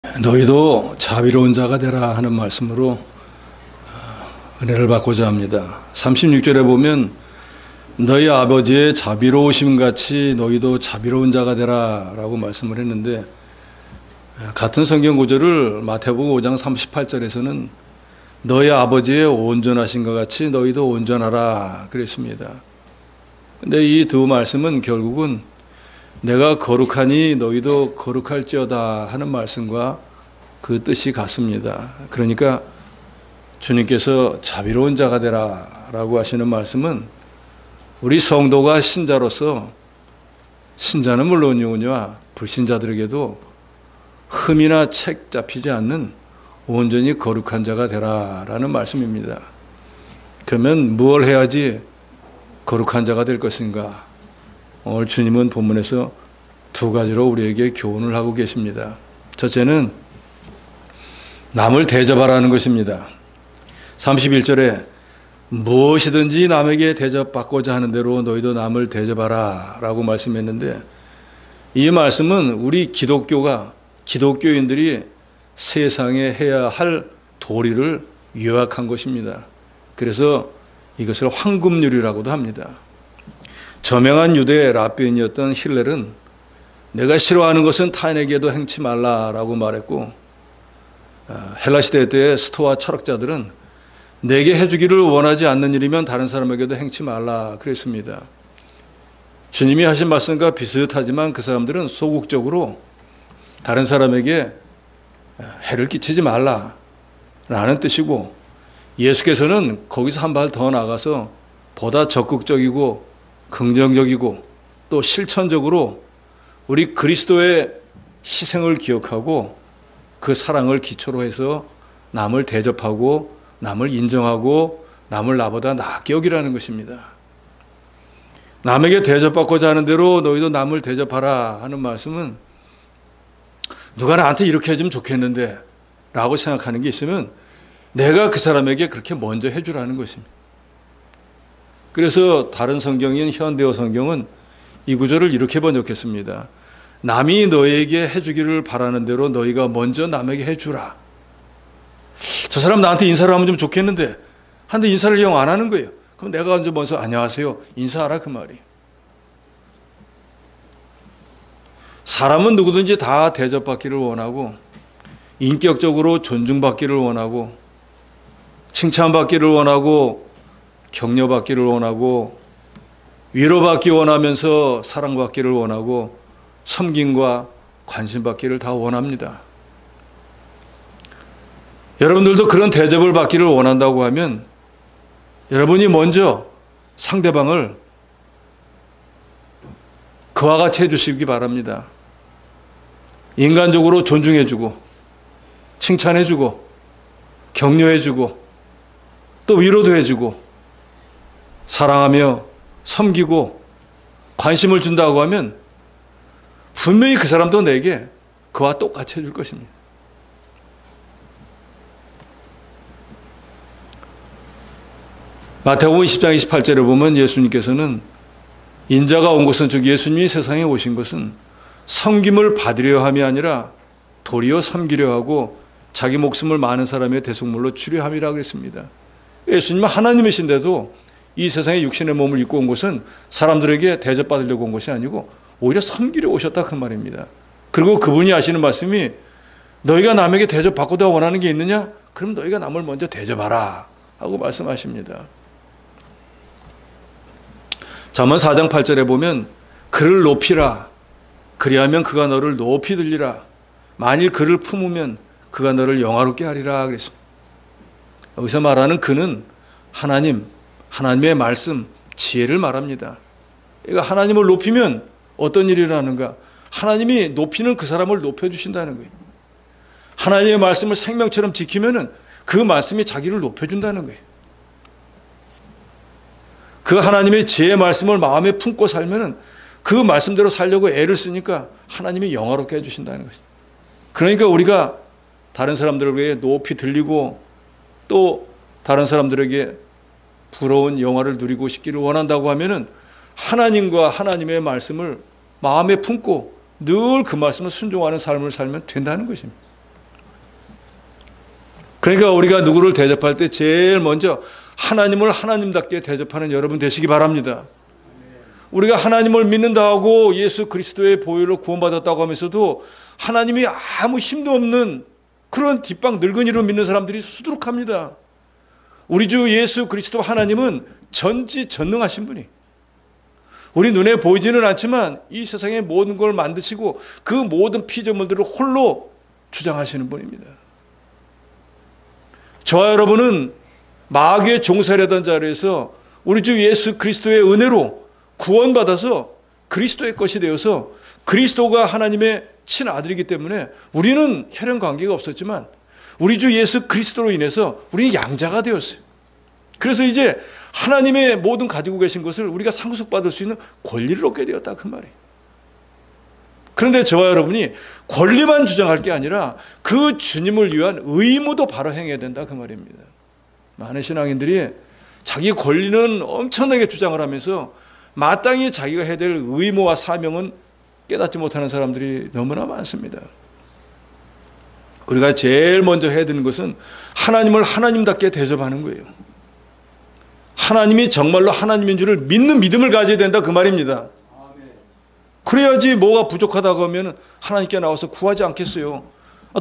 너희도 자비로운 자가 되라 하는 말씀으로 은혜를 받고자 합니다. 36절에 보면 너희 아버지의 자비로우심 같이 너희도 자비로운 자가 되라 라고 말씀을 했는데, 같은 성경 구절을 마태복음 5장 38절에서는 너희 아버지의 온전하신 것 같이 너희도 온전하라 그랬습니다. 근데 이 두 말씀은 결국은 내가 거룩하니 너희도 거룩할지어다 하는 말씀과 그 뜻이 같습니다. 그러니까 주님께서 자비로운 자가 되라 라고 하시는 말씀은 우리 성도가 신자로서, 신자는 물론이오니와 불신자들에게도 흠이나 책 잡히지 않는 온전히 거룩한 자가 되라 라는 말씀입니다. 그러면 무엇을 해야지 거룩한 자가 될 것인가? 오늘 주님은 본문에서 두 가지로 우리에게 교훈을 하고 계십니다. 첫째는 남을 대접하라는 것입니다. 31절에 무엇이든지 남에게 대접받고자 하는 대로 너희도 남을 대접하라 라고 말씀했는데, 이 말씀은 우리 기독교인들이 세상에 해야 할 도리를 요약한 것입니다. 그래서 이것을 황금률이라고도 합니다. 저명한 유대 랍비인이었던 힐렐은 내가 싫어하는 것은 타인에게도 행치 말라라고 말했고, 헬라 시대 때의 스토아 철학자들은 내게 해주기를 원하지 않는 일이면 다른 사람에게도 행치 말라 그랬습니다. 주님이 하신 말씀과 비슷하지만 그 사람들은 소극적으로 다른 사람에게 해를 끼치지 말라라는 뜻이고, 예수께서는 거기서 한 발 더 나가서 보다 적극적이고 긍정적이고 또 실천적으로 우리 그리스도의 희생을 기억하고 그 사랑을 기초로 해서 남을 대접하고 남을 인정하고 남을 나보다 낫게 여기라는 것입니다. 남에게 대접받고자 하는 대로 너희도 남을 대접하라 하는 말씀은 누가 나한테 이렇게 해주면 좋겠는데 라고 생각하는 게 있으면 내가 그 사람에게 그렇게 먼저 해주라는 것입니다. 그래서 다른 성경인 현대어 성경은 이 구절을 이렇게 번역했습니다. 남이 너에게 해주기를 바라는 대로 너희가 먼저 남에게 해주라. 저 사람 나한테 인사를 하면 좀 좋겠는데 한데 인사를 영 안 하는 거예요. 그럼 내가 먼저 안녕하세요 인사하라 그 말이에요. 사람은 누구든지 다 대접받기를 원하고 인격적으로 존중받기를 원하고 칭찬받기를 원하고 격려받기를 원하고 위로받기 원하면서 사랑받기를 원하고 섬김과 관심받기를 다 원합니다. 여러분들도 그런 대접을 받기를 원한다고 하면 여러분이 먼저 상대방을 그와 같이 해주시기 바랍니다. 인간적으로 존중해주고 칭찬해주고 격려해주고 또 위로도 해주고 사랑하며 섬기고 관심을 준다고 하면 분명히 그 사람도 내게 그와 똑같이 해줄 것입니다. 마태복음 20장 28절에 보면 예수님께서는 인자가 온 것은, 즉 예수님이 세상에 오신 것은 섬김을 받으려 함이 아니라 도리어 섬기려 하고 자기 목숨을 많은 사람의 대속물로 주려 함이라 그랬습니다. 예수님은 하나님이신데도 이 세상에 육신의 몸을 입고 온 것은 사람들에게 대접받으려고 온 것이 아니고 오히려 섬기려 오셨다 그 말입니다. 그리고 그분이 하시는 말씀이 너희가 남에게 대접받고자 원하는 게 있느냐? 그럼 너희가 남을 먼저 대접하라 하고 말씀하십니다. 잠언 4장 8절에 보면 그를 높이라 그리하면 그가 너를 높이 들리라 만일 그를 품으면 그가 너를 영화롭게 하리라 그랬습니다. 여기서 말하는 그는 하나님의 말씀, 지혜를 말합니다. 그러니까 하나님을 높이면 어떤 일이 일어나는가? 하나님이 높이는 그 사람을 높여주신다는 거예요. 하나님의 말씀을 생명처럼 지키면 그 말씀이 자기를 높여준다는 거예요. 그 하나님의 지혜의 말씀을 마음에 품고 살면 그 말씀대로 살려고 애를 쓰니까 하나님이 영화롭게 해주신다는 것이죠. 그러니까 우리가 다른 사람들에게 높이 들리고 또 다른 사람들에게 부러운 영화를 누리고 싶기를 원한다고 하면은 하나님과 하나님의 말씀을 마음에 품고 늘 그 말씀을 순종하는 삶을 살면 된다는 것입니다. 그러니까 우리가 누구를 대접할 때 제일 먼저 하나님을 하나님답게 대접하는 여러분 되시기 바랍니다. 우리가 하나님을 믿는다 하고 예수 그리스도의 보혈로 구원받았다고 하면서도 하나님이 아무 힘도 없는 그런 뒷방 늙은이로 믿는 사람들이 수두룩합니다. 우리 주 예수 그리스도 하나님은 전지전능하신 분이, 우리 눈에 보이지는 않지만 이 세상의 모든 걸 만드시고 그 모든 피조물들을 홀로 주장하시는 분입니다. 저와 여러분은 마귀의 종살이던 자리에서 우리 주 예수 그리스도의 은혜로 구원받아서 그리스도의 것이 되어서 그리스도가 하나님의 친아들이기 때문에 우리는 혈연 관계가 없었지만 우리 주 예수 그리스도로 인해서 우리는 양자가 되었어요. 그래서 이제 하나님의 모든 가지고 계신 것을 우리가 상속받을 수 있는 권리를 얻게 되었다, 그 말이에요. 그런데 저와 여러분이 권리만 주장할 게 아니라 그 주님을 위한 의무도 바로 행해야 된다, 그 말입니다. 많은 신앙인들이 자기 권리는 엄청나게 주장을 하면서 마땅히 자기가 해야 될 의무와 사명은 깨닫지 못하는 사람들이 너무나 많습니다. 우리가 제일 먼저 해야 되는 것은 하나님을 하나님답게 대접하는 거예요. 하나님이 정말로 하나님인 줄을 믿는 믿음을 가져야 된다, 그 말입니다. 그래야지 뭐가 부족하다고 하면 하나님께 나와서 구하지 않겠어요.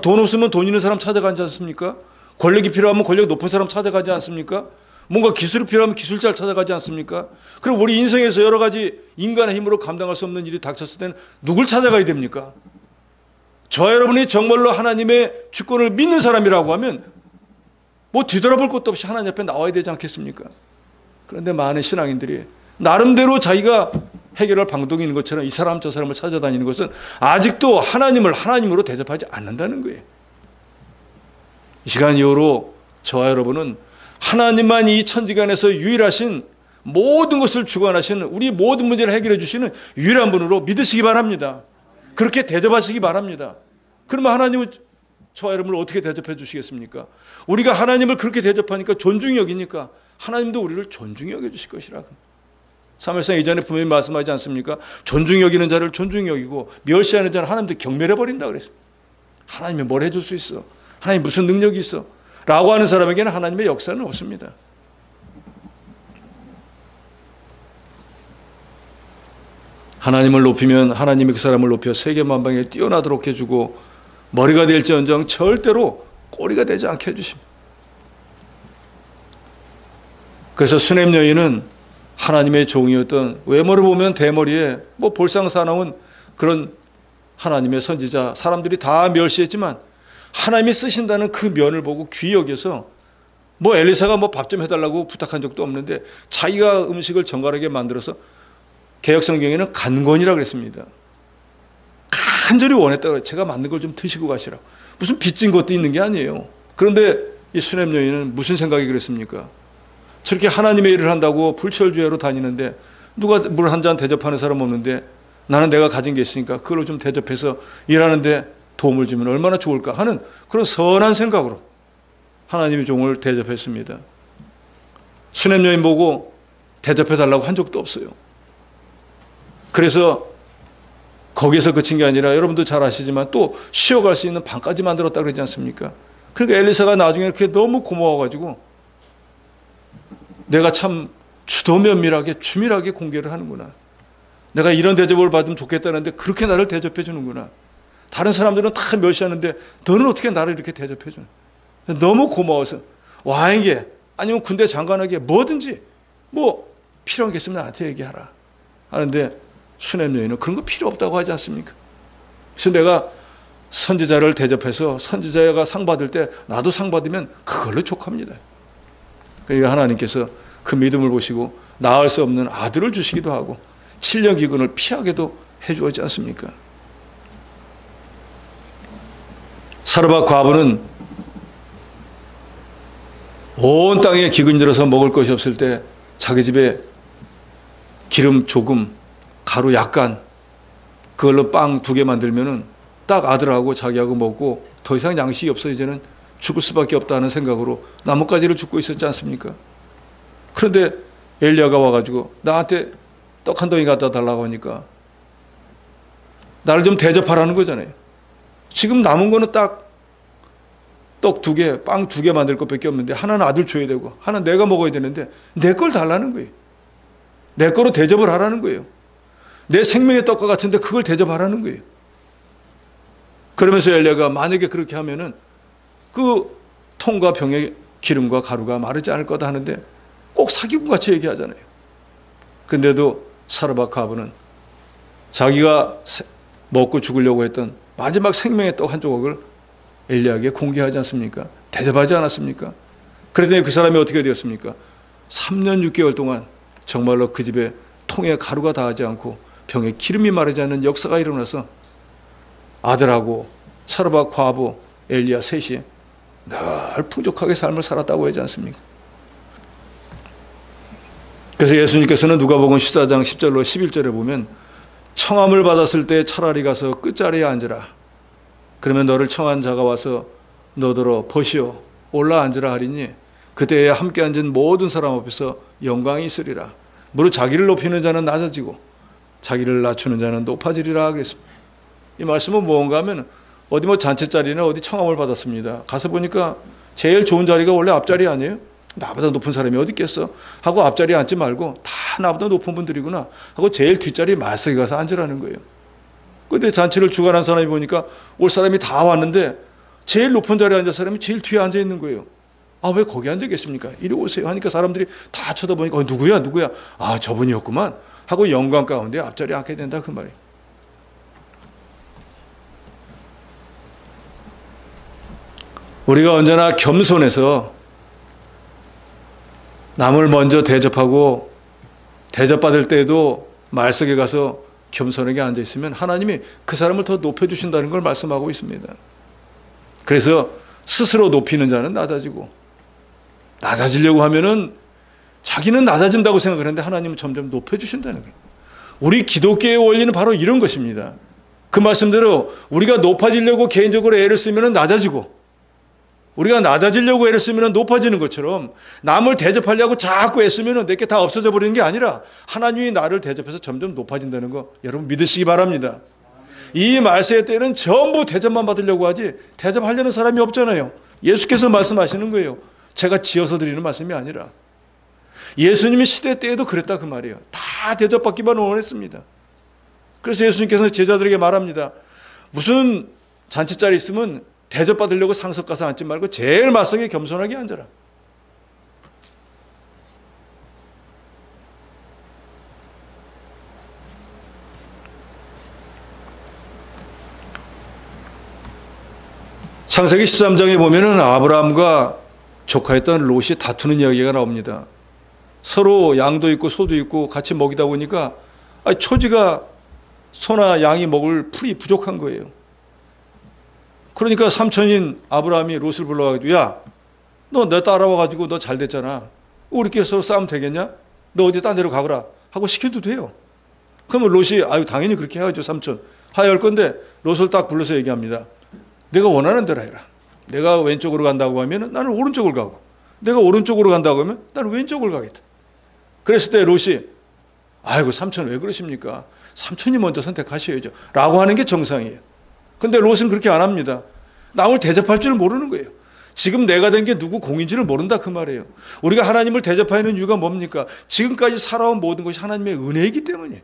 돈 없으면 돈 있는 사람 찾아가지 않습니까? 권력이 필요하면 권력 높은 사람 찾아가지 않습니까? 뭔가 기술이 필요하면 기술자를 찾아가지 않습니까? 그리고 우리 인생에서 여러 가지 인간의 힘으로 감당할 수 없는 일이 닥쳤을 때는 누굴 찾아가야 됩니까? 저 여러분이 정말로 하나님의 주권을 믿는 사람이라고 하면 뭐 뒤돌아볼 것도 없이 하나님 앞에 나와야 되지 않겠습니까? 그런데 많은 신앙인들이 나름대로 자기가 해결할 방법이 있는 것처럼 이 사람 저 사람을 찾아다니는 것은 아직도 하나님을 하나님으로 대접하지 않는다는 거예요. 이 시간 이후로 저와 여러분은 하나님만 이 천지간에서 유일하신 모든 것을 주관하시는, 우리 모든 문제를 해결해 주시는 유일한 분으로 믿으시기 바랍니다. 그렇게 대접하시기 바랍니다. 그러면 하나님은 저와 여러분을 어떻게 대접해 주시겠습니까? 우리가 하나님을 그렇게 대접하니까 존중이 여기니까 하나님도 우리를 존중히 여겨 주실 것이라. 사무엘상 이전에 분명히 말씀하지 않습니까? 존중히 여기는 자를 존중히 여기고 멸시하는 자는 하나님도 경멸해 버린다 그랬어요. 하나님이 뭘 해줄 수 있어? 하나님 무슨 능력이 있어? 라고 하는 사람에게는 하나님의 역사는 없습니다. 하나님을 높이면 하나님이 그 사람을 높여 세계 만방에 뛰어나도록 해주고 머리가 될지언정 절대로 꼬리가 되지 않게 해주십니다. 그래서 수넴 여인은 하나님의 종이었던, 외모를 보면 대머리에 뭐 볼상사나운 그런 하나님의 선지자, 사람들이 다 멸시했지만 하나님이 쓰신다는 그 면을 보고 귀히 여겨서 뭐 엘리사가 뭐 밥 좀 해달라고 부탁한 적도 없는데 자기가 음식을 정갈하게 만들어서 개역성경에는 간건이라고 그랬습니다. 간절히 원했다고, 제가 만든 걸 좀 드시고 가시라고. 무슨 빚진 것도 있는 게 아니에요. 그런데 이 수넴 여인은 무슨 생각이 그랬습니까? 저렇게 하나님의 일을 한다고 불철주야로 다니는데 누가 물 한 잔 대접하는 사람 없는데 나는 내가 가진 게 있으니까 그걸로 좀 대접해서 일하는데 도움을 주면 얼마나 좋을까 하는 그런 선한 생각으로 하나님의 종을 대접했습니다. 수넴 여인 보고 대접해달라고 한 적도 없어요. 그래서 거기에서 그친 게 아니라 여러분도 잘 아시지만 또 쉬어갈 수 있는 방까지 만들었다고 그러지 않습니까? 그러니까 엘리사가 나중에 이렇게 너무 고마워가지고 내가 참 주도 면밀하게 주밀하게 공개를 하는구나. 내가 이런 대접을 받으면 좋겠다는데 그렇게 나를 대접해 주는구나. 다른 사람들은 다 멸시하는데 너는 어떻게 나를 이렇게 대접해 주는? 너무 고마워서 와에게 아니면 군대 장관에게 뭐든지 뭐 필요한 게 있으면 나한테 얘기하라 하는데 수넴 여인은 그런 거 필요 없다고 하지 않습니까? 그래서 내가 선지자를 대접해서 선지자가 상 받을 때 나도 상 받으면 그걸로 족합니다. 그러니까 하나님께서 그 믿음을 보시고 낳을 수 없는 아들을 주시기도 하고 7년 기근을 피하게도 해주었지 않습니까? 사르밧 과부는 온 땅에 기근이 들어서 먹을 것이 없을 때 자기 집에 기름 조금, 가루 약간 그걸로 빵 2개 만들면은 딱 아들하고 자기하고 먹고 더 이상 양식이 없어 이제는 죽을 수밖에 없다는 생각으로 나뭇가지를 줍고 있었지 않습니까? 그런데 엘리야가 와가지고 나한테 떡 한 덩이 갖다 달라고 하니까 나를 좀 대접하라는 거잖아요. 지금 남은 거는 딱 떡 2개, 빵 2개 만들 것밖에 없는데 하나는 아들 줘야 되고 하나는 내가 먹어야 되는데 내 걸 달라는 거예요. 내 거로 대접을 하라는 거예요. 내 생명의 떡과 같은데 그걸 대접하라는 거예요. 그러면서 엘리야가 만약에 그렇게 하면은 그 통과 병의 기름과 가루가 마르지 않을 거다 하는데 꼭 사기꾼같이 얘기하잖아요. 근데도 사르밧 과부는 자기가 먹고 죽으려고 했던 마지막 생명의 떡 한 조각을 엘리야에게 공개하지 않습니까? 대접하지 않았습니까? 그랬더니 그 사람이 어떻게 되었습니까? 3년 6개월 동안 정말로 그 집에 통에 가루가 닿지 않고 병에 기름이 마르지 않는 역사가 일어나서 아들하고 사르밧 과부 엘리야 셋이 늘 풍족하게 삶을 살았다고 하지 않습니까? 그래서 예수님께서는 누가복음 14장 10절로 11절에 보면 청함을 받았을 때 차라리 가서 끝자리에 앉으라. 그러면 너를 청한 자가 와서 너더러 보시오 올라 앉으라 하리니 그때에 함께 앉은 모든 사람 앞에서 영광이 있으리라. 무릇 자기를 높이는 자는 낮아지고 자기를 낮추는 자는 높아지리라 그랬습니다. 이 말씀은 무언가 하면 어디 뭐 잔치 자리나 어디 청함을 받았습니다. 가서 보니까 제일 좋은 자리가 원래 앞자리 아니에요? 나보다 높은 사람이 어디 있겠어? 하고 앞자리에 앉지 말고 다 나보다 높은 분들이구나 하고 제일 뒷자리에 말석에 가서 앉으라는 거예요. 근데 잔치를 주관한 사람이 보니까 올 사람이 다 왔는데 제일 높은 자리에 앉은 사람이 제일 뒤에 앉아 있는 거예요. 아, 왜 거기 앉으겠습니까? 이리 오세요 하니까 사람들이 다 쳐다보니까 누구야? 아, 저분이었구만 하고 영광 가운데 앞자리에 앉게 된다 그 말이에요. 우리가 언제나 겸손해서 남을 먼저 대접하고 대접받을 때에도 말석에 가서 겸손하게 앉아있으면 하나님이 그 사람을 더 높여주신다는 걸 말씀하고 있습니다. 그래서 스스로 높이는 자는 낮아지고 낮아지려고 하면은 자기는 낮아진다고 생각하는데 하나님은 점점 높여주신다는 거예요. 우리 기독교의 원리는 바로 이런 것입니다. 그 말씀대로 우리가 높아지려고 개인적으로 애를 쓰면 낮아지고 우리가 낮아지려고 애를 쓰면 높아지는 것처럼 남을 대접하려고 자꾸 애쓰면 내게 다 없어져 버리는 게 아니라 하나님이 나를 대접해서 점점 높아진다는 거 여러분 믿으시기 바랍니다. 이 말세의 때는 전부 대접만 받으려고 하지 대접하려는 사람이 없잖아요. 예수께서 말씀하시는 거예요. 제가 지어서 드리는 말씀이 아니라 예수님이 시대 때에도 그랬다 그 말이에요. 다 대접받기만 원했습니다. 그래서 예수님께서 제자들에게 말합니다. 무슨 잔치자리 있으면 대접받으려고 상석 가서 앉지 말고 제일 맞석에 겸손하게 앉아라. 창세기 13장에 보면은 아브라함과 조카였던 롯이 다투는 이야기가 나옵니다. 서로 양도 있고 소도 있고 같이 먹이다 보니까 초지가 소나 양이 먹을 풀이 부족한 거예요. 그러니까 삼촌인 아브라함이 롯을 불러가지고 야, 너 내 따라와가지고 너 잘 됐잖아. 우리끼리 서로 싸우면 되겠냐? 너 어디 딴 데로 가거라 하고 시켜도 돼요. 그러면 롯이 아유 당연히 그렇게 해야죠 삼촌. 하야 할 건데 롯을 딱 불러서 얘기합니다. 내가 원하는 대로 해라. 내가 왼쪽으로 간다고 하면 나는 오른쪽을 가고 내가 오른쪽으로 간다고 하면 나는 왼쪽을 가겠다. 그랬을 때 롯이 아이고 삼촌 왜 그러십니까? 삼촌이 먼저 선택하셔야죠 라고 하는 게 정상이에요. 근데 롯은 그렇게 안 합니다. 남을 대접할 줄 모르는 거예요. 지금 내가 된 게 누구 공인지를 모른다 그 말이에요. 우리가 하나님을 대접하는 이유가 뭡니까? 지금까지 살아온 모든 것이 하나님의 은혜이기 때문이에요.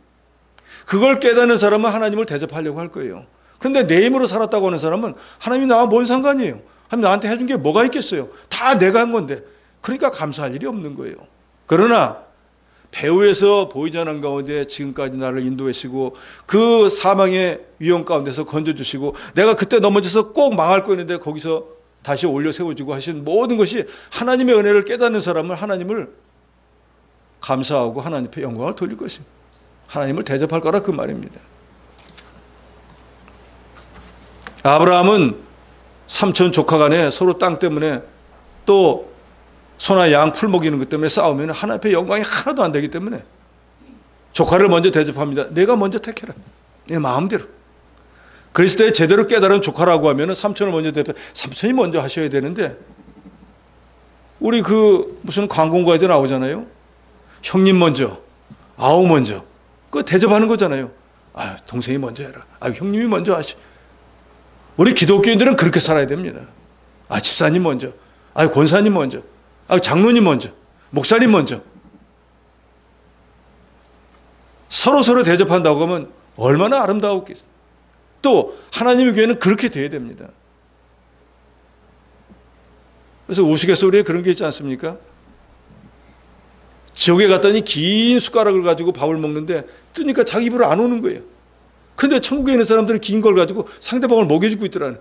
그걸 깨닫는 사람은 하나님을 대접하려고 할 거예요. 그런데 내 힘으로 살았다고 하는 사람은 하나님이 나와 뭔 상관이에요? 하나님 나한테 해준 게 뭐가 있겠어요? 다 내가 한 건데. 그러니까 감사할 일이 없는 거예요. 그러나 배후에서 보이지 않는 가운데 지금까지 나를 인도하시고 그 사망의 위험 가운데서 건져주시고 내가 그때 넘어져서 꼭 망할 거였는데 거기서 다시 올려 세워주고 하신 모든 것이 하나님의 은혜를 깨닫는 사람은 하나님을 감사하고 하나님 앞에 영광을 돌릴 것입니다. 하나님을 대접할 거라 그 말입니다. 아브라함은 삼촌 조카 간에 서로 땅 때문에 또 소나 양 풀 먹이는 것 때문에 싸우면 하나님 앞에 영광이 하나도 안 되기 때문에 조카를 먼저 대접합니다. 내가 먼저 택해라. 내 마음대로. 그랬을 때 제대로 깨달은 조카라고 하면 삼촌을 먼저 대접, 삼촌이 먼저 하셔야 되는데 우리 그 무슨 관공가에도 나오잖아요. 형님 먼저, 아우 먼저. 그거 대접하는 거잖아요. 아, 동생이 먼저 해라. 아, 형님이 먼저 하시. 우리 기독교인들은 그렇게 살아야 됩니다. 집사님 먼저, 권사님 먼저, 장로님 먼저, 목사님 먼저. 서로 대접한다고 하면 얼마나 아름다웠겠어요. 또 하나님의 교회는 그렇게 돼야 됩니다. 그래서 우스갯소리에 그런 게 있지 않습니까? 지옥에 갔더니 긴 숟가락을 가지고 밥을 먹는데 뜨니까 자기 입으로 안 오는 거예요. 근데 천국에 있는 사람들은 긴 걸 가지고 상대방을 먹여주고 있더라는.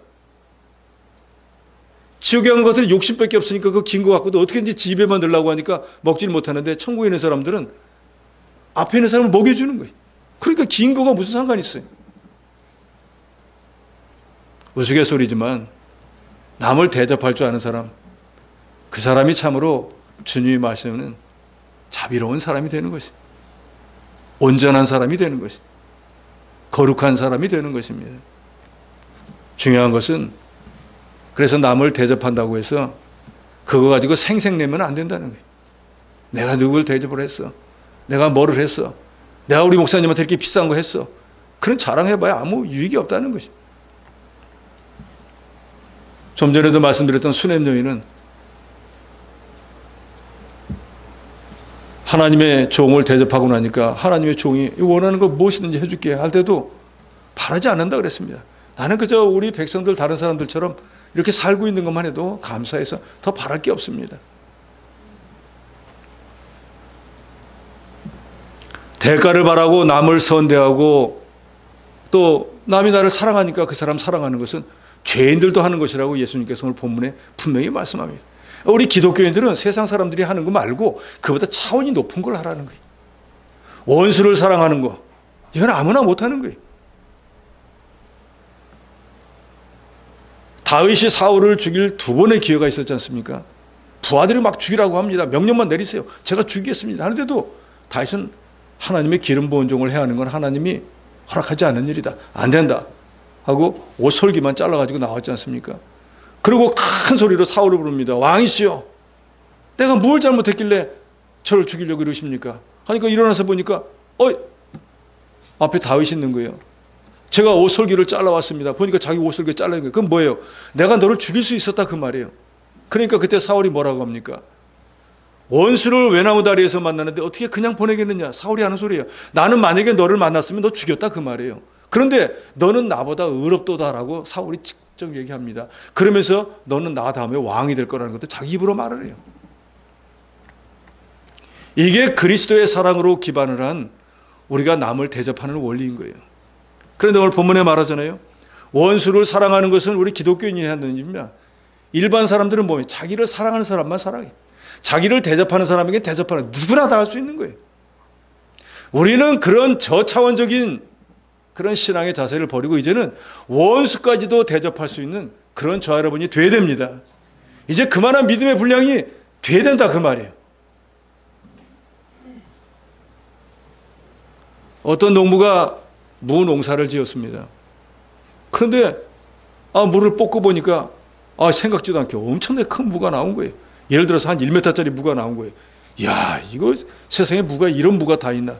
지옥에 간 것들은 욕심밖에 없으니까 그 긴 거 갖고도 어떻게든지 집에만 넣으려고 하니까 먹지를 못하는데 천국에 있는 사람들은 앞에 있는 사람을 먹여주는 거예요. 그러니까 긴 거가 무슨 상관이 있어요. 우스갯소리지만 남을 대접할 줄 아는 사람, 그 사람이 참으로 주님이 말씀하는 자비로운 사람이 되는 것이, 온전한 사람이 되는 것이, 거룩한 사람이 되는 것입니다. 중요한 것은 그래서 남을 대접한다고 해서 그거 가지고 생색내면 안 된다는 거예요. 내가 누구를 대접을 했어, 내가 뭐를 했어, 내가 우리 목사님한테 이렇게 비싼 거 했어, 그런 자랑해봐야 아무 유익이 없다는 것이. 좀 전에도 말씀드렸던 수냄 여인은 하나님의 종을 대접하고 나니까 하나님의 종이 원하는 거 무엇이든지 해줄게 할 때도 바라지 않는다 그랬습니다. 나는 그저 우리 백성들 다른 사람들처럼 이렇게 살고 있는 것만 해도 감사해서 더 바랄 게 없습니다. 대가를 바라고 남을 선대하고 또 남이 나를 사랑하니까 그 사람 사랑하는 것은 죄인들도 하는 것이라고 예수님께서 오늘 본문에 분명히 말씀합니다. 우리 기독교인들은 세상 사람들이 하는 거 말고 그보다 차원이 높은 걸 하라는 거예요. 원수를 사랑하는 거, 이건 아무나 못하는 거예요. 다윗이 사울을 죽일 2번의 기회가 있었지 않습니까? 부하들이 막 죽이라고 합니다. 명령만 내리세요, 제가 죽이겠습니다 하는데도 다윗은 하나님의 기름 부은 종을 해야 하는 건 하나님이 허락하지 않은 일이다, 안 된다 하고 옷솔기만 잘라가지고 나왔지 않습니까? 그리고 큰 소리로 사울을 부릅니다. 왕이시여, 내가 뭘 잘못했길래 저를 죽이려고 이러십니까? 하니까 일어나서 보니까 앞에 다윗이 있는 거예요. 제가 옷솔기를 잘라왔습니다. 보니까 자기 옷솔기 잘라는 거예요. 그건 뭐예요? 내가 너를 죽일 수 있었다 그 말이에요. 그러니까 그때 사울이 뭐라고 합니까? 원수를 외나무 다리에서 만나는데 어떻게 그냥 보내겠느냐? 사울이 하는 소리예요. 나는 만약에 너를 만났으면 너 죽였다 그 말이에요. 그런데 너는 나보다 의롭도다라고 사울이 직접 얘기합니다. 그러면서 너는 나 다음에 왕이 될 거라는 것도 자기 입으로 말을 해요. 이게 그리스도의 사랑으로 기반을 한 우리가 남을 대접하는 원리인 거예요. 그런데 오늘 본문에 말하잖아요. 원수를 사랑하는 것은 우리 기독교인이 하는 일입니다. 일반 사람들은 뭐예요? 자기를 사랑하는 사람만 사랑해. 자기를 대접하는 사람에게 대접하는, 누구나 다 할 수 있는 거예요. 우리는 그런 저차원적인 그런 신앙의 자세를 버리고 이제는 원수까지도 대접할 수 있는 그런 저와 여러분이 돼야 됩니다. 이제 그만한 믿음의 분량이 돼야 된다 그 말이에요. 어떤 농부가 무 농사를 지었습니다. 그런데 무를 뽑고 보니까 생각지도 않게 엄청나게 큰 무가 나온 거예요. 예를 들어서 한 1m짜리 무가 나온 거예요. 이야, 이거 세상에 무가 이런 무가 다 있나?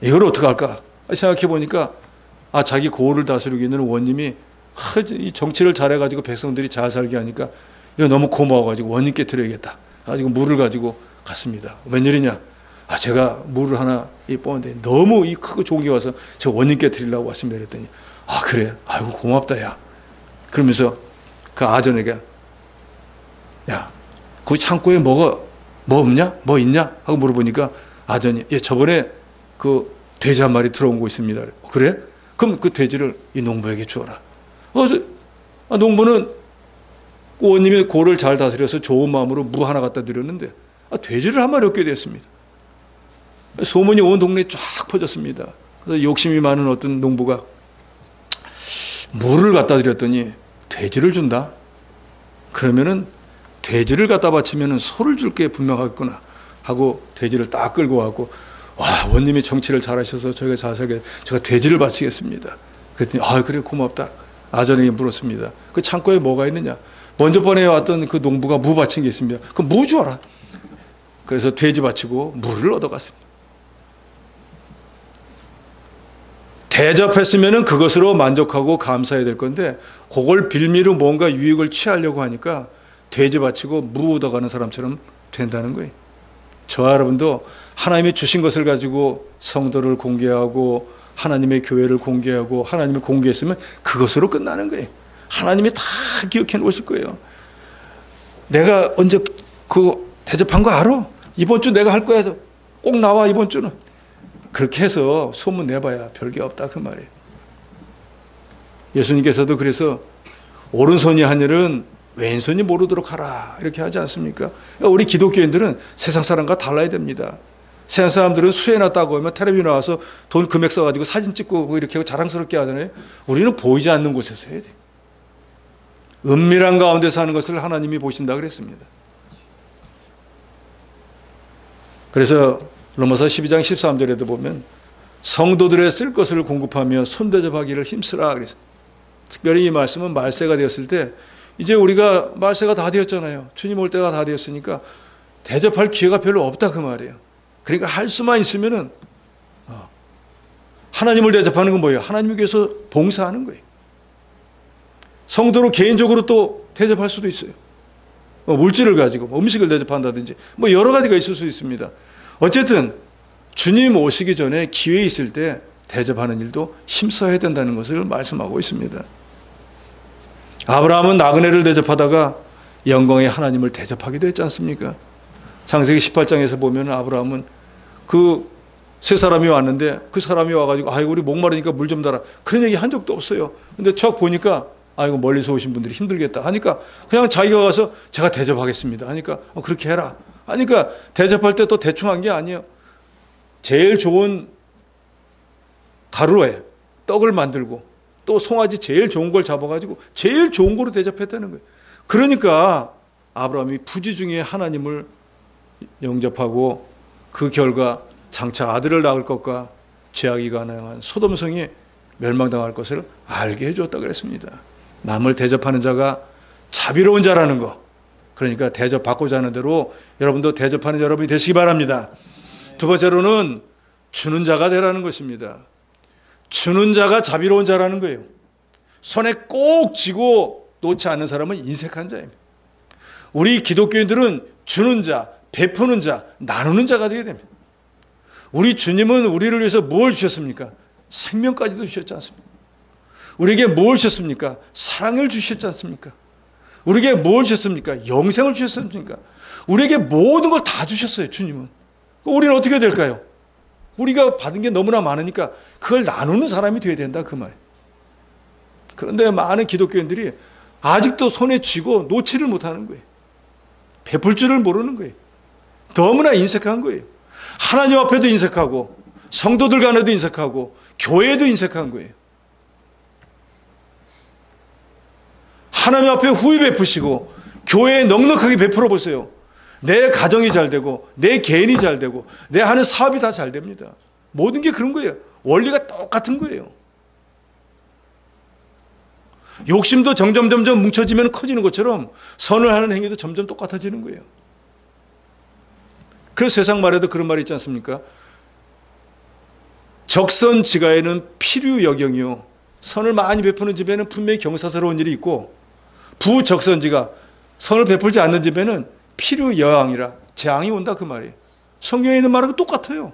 이걸 어떻게 할까? 생각해 보니까 자기 고을을 다스리고 있는 원님이 이 정치를 잘해가지고 백성들이 잘 살게 하니까 이거 너무 고마워가지고 원님께 드려야겠다. 가지고 물을 가지고 갔습니다. 웬일이냐? 제가 물을 하나 뽑았는데 너무 이 크고 좋은 게 와서 저 원님께 드리려고 왔습니다. 그랬더니 그래? 아이고 고맙다 야. 그러면서 그 아전에게 야, 그 창고에 뭐 없냐? 뭐 있냐? 하고 물어보니까 아전이 저번에 그 돼지 한 마리 들어온 거 있습니다. 그래? 그럼 그 돼지를 이 농부에게 주어라. 농부는 원님이 고를 잘 다스려서 좋은 마음으로 무 하나 갖다 드렸는데 돼지를 한 마리 얻게 됐습니다. 소문이 온 동네에 쫙 퍼졌습니다. 그래서 욕심이 많은 어떤 농부가 무를 갖다 드렸더니 돼지를 준다? 그러면은 돼지를 갖다 바치면은 소를 줄 게 분명하겠구나 하고 돼지를 딱 끌고 와고 원님이 정치를 잘하셔서 저희가 잘 살게 제가 돼지를 바치겠습니다. 그랬더니 그래 고맙다. 아전에게 물었습니다. 그 창고에 뭐가 있느냐? 먼저 번에 왔던 그 농부가 무 바친 게 있습니다. 그 무 주어라. 그래서 돼지 바치고 무를 얻어갔습니다. 대접했으면 그것으로 만족하고 감사해야 될 건데 그걸 빌미로 뭔가 유익을 취하려고 하니까 돼지 바치고 무 얻어가는 사람처럼 된다는 거예요. 저와 여러분도 하나님이 주신 것을 가지고 성도를 공개하고 하나님의 교회를 공개하고 하나님을 공개했으면 그것으로 끝나는 거예요. 하나님이 다 기억해 놓으실 거예요. 내가 언제 그거 대접한 거 알아? 이번 주 내가 할 거야. 꼭 나와 이번 주는. 그렇게 해서 소문 내봐야 별게 없다 그 말이에요. 예수님께서도 그래서 오른손이 한 일은 왼손이 모르도록 하라 이렇게 하지 않습니까? 우리 기독교인들은 세상 사람과 달라야 됩니다. 세상 사람들은 수혜났다고 하면 텔레비전 나와서 돈 금액 써가지고 사진 찍고 이렇게 자랑스럽게 하잖아요. 우리는 보이지 않는 곳에서 해야 돼요. 은밀한 가운데 사는 것을 하나님이 보신다 그랬습니다. 그래서 로마서 12장 13절에도 보면 성도들의 쓸 것을 공급하며 손대접하기를 힘쓰라 그래서 특별히 이 말씀은 말세가 되었을 때 이제 우리가 말세가 다 되었잖아요. 주님 올 때가 다 되었으니까 대접할 기회가 별로 없다 그 말이에요. 그러니까 할 수만 있으면은 하나님을 대접하는 건 뭐예요? 하나님을 위해서 봉사하는 거예요. 성도로 개인적으로 또 대접할 수도 있어요. 물질을 가지고 음식을 대접한다든지 여러 가지가 있을 수 있습니다. 어쨌든 주님 오시기 전에 기회 있을 때 대접하는 일도 힘써야 된다는 것을 말씀하고 있습니다. 아브라함은 나그네를 대접하다가 영광의 하나님을 대접하기도 했지 않습니까? 창세기 18장에서 보면 아브라함은 그 세 사람이 왔는데 그 사람이 와가지고 아이고 우리 목마르니까 물 좀 달아 그런 얘기 한 적도 없어요. 근데 척 보니까 아이고 멀리서 오신 분들이 힘들겠다 하니까 그냥 자기가 가서 제가 대접하겠습니다 하니까 그렇게 해라 하니까 대접할 때 또 대충 한 게 아니에요. 제일 좋은 가루에 떡을 만들고 또 송아지 제일 좋은 걸 잡아가지고 제일 좋은 거로 대접했다는 거예요. 그러니까 아브라함이 부지 중에 하나님을 영접하고 그 결과 장차 아들을 낳을 것과 죄악이 가능한 소돔성이 멸망당할 것을 알게 해주었다 그랬습니다. 남을 대접하는 자가 자비로운 자라는 거. 그러니까 대접받고자 하는 대로 여러분도 대접하는 여러분이 되시기 바랍니다. 두 번째로는 주는 자가 되라는 것입니다. 주는 자가 자비로운 자라는 거예요. 손에 꼭 쥐고 놓지 않는 사람은 인색한 자입니다. 우리 기독교인들은 주는 자, 베푸는 자, 나누는 자가 되어야 됩니다. 우리 주님은 우리를 위해서 뭘 주셨습니까? 생명까지도 주셨지 않습니까? 우리에게 뭘 주셨습니까? 사랑을 주셨지 않습니까? 우리에게 뭘 주셨습니까? 영생을 주셨습니까? 우리에게 모든 걸 다 주셨어요, 주님은. 우리는 어떻게 될까요? 우리가 받은 게 너무나 많으니까 그걸 나누는 사람이 되어야 된다, 그 말이에요. 그런데 많은 기독교인들이 아직도 손에 쥐고 놓지를 못하는 거예요. 베풀 줄을 모르는 거예요. 너무나 인색한 거예요. 하나님 앞에도 인색하고 성도들 간에도 인색하고 교회에도 인색한 거예요. 하나님 앞에 후히 베푸시고 교회에 넉넉하게 베풀어 보세요. 내 가정이 잘 되고 내 개인이 잘 되고 내 하는 사업이 다 잘 됩니다. 모든 게 그런 거예요. 원리가 똑같은 거예요. 욕심도 점점 뭉쳐지면 커지는 것처럼 선을 하는 행위도 점점 똑같아지는 거예요. 그 세상 말에도 그런 말이 있지 않습니까? 적선지가에는 필유여경이요. 선을 많이 베푸는 집에는 분명히 경사스러운 일이 있고 부적선지가 선을 베풀지 않는 집에는 필유여항이라 재앙이 온다 그 말이에요. 성경에 있는 말하고 똑같아요.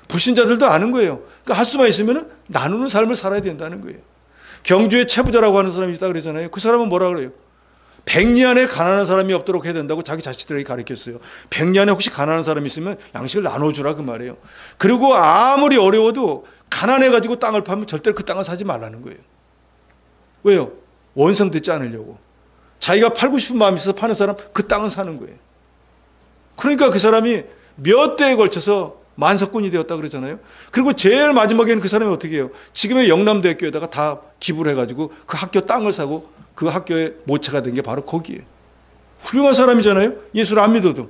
불신자들도 아는 거예요. 그러니까 할 수만 있으면 나누는 삶을 살아야 된다는 거예요. 경주에 채부자라고 하는 사람이 있다 그러잖아요. 그 사람은 뭐라 그래요? 100리 안에 가난한 사람이 없도록 해야 된다고 자기 자식들에게 가르쳤어요. 100리 안에 혹시 가난한 사람이 있으면 양식을 나눠주라 그 말이에요. 그리고 아무리 어려워도 가난해가지고 땅을 파면 절대로 그 땅을 사지 말라는 거예요. 왜요? 원성 듣지 않으려고. 자기가 팔고 싶은 마음이 있어서 파는 사람 그 땅은 사는 거예요. 그러니까 그 사람이 몇 대에 걸쳐서 만석군이 되었다 그러잖아요. 그리고 제일 마지막에는 그 사람이 어떻게 해요? 지금의 영남대학교에다가 다 기부를 해가지고 그 학교 땅을 사고 그 학교의 모체가 된 게 바로 거기에요. 훌륭한 사람이잖아요. 예수를 안 믿어도.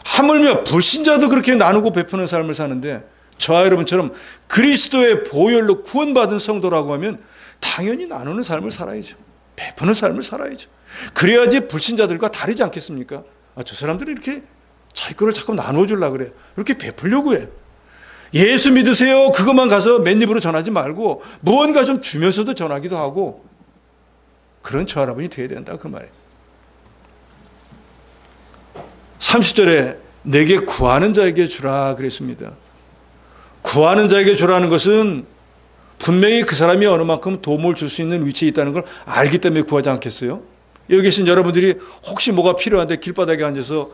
하물며 불신자도 그렇게 나누고 베푸는 삶을 사는데 저와 여러분처럼 그리스도의 보혈로 구원받은 성도라고 하면 당연히 나누는 삶을 살아야죠. 베푸는 삶을 살아야죠. 그래야지 불신자들과 다르지 않겠습니까? 저 사람들이 이렇게 자기 거를 자꾸 나눠주려고 그래. 이렇게 베풀려고 해. 예수 믿으세요. 그것만 가서 맨입으로 전하지 말고 무언가 좀 주면서도 전하기도 하고 그런 저 할아버지 되어야 된다 그 말이에요. 30절에 내게 구하는 자에게 주라 그랬습니다. 구하는 자에게 주라는 것은 분명히 그 사람이 어느 만큼 도움을 줄 수 있는 위치에 있다는 걸 알기 때문에 구하지 않겠어요? 여기 계신 여러분들이 혹시 뭐가 필요한데 길바닥에 앉아서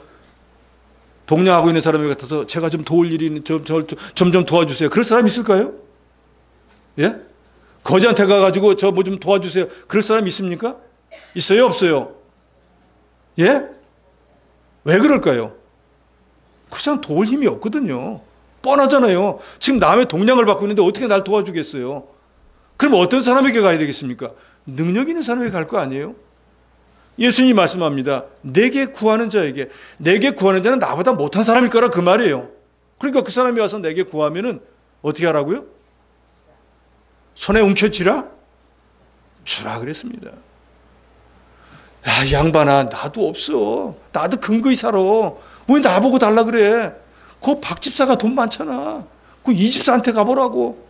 동냥하고 있는 사람이 같아서 제가 좀 도울 일이 있는 좀 도와주세요. 그럴 사람 있을까요? 예? 거지한테 가가지고 저 뭐 좀 도와주세요. 그럴 사람 있습니까? 있어요? 없어요? 예? 왜 그럴까요? 그 사람 도울 힘이 없거든요. 뻔하잖아요. 지금 남의 동냥을 받고 있는데 어떻게 날 도와주겠어요? 그럼 어떤 사람에게 가야 되겠습니까? 능력 있는 사람에게 갈 거 아니에요? 예수님이 말씀합니다. 내게 구하는 자에게. 내게 구하는 자는 나보다 못한 사람일 거라 그 말이에요. 그러니까 그 사람이 와서 내게 구하면은 어떻게 하라고요? 손에 움켜쥐라? 주라 그랬습니다. 야, 양반아, 나도 없어. 나도 근거히 살아. 왜 나보고 달라 그래? 그 박집사가 돈 많잖아. 그 이 집사한테 가보라고.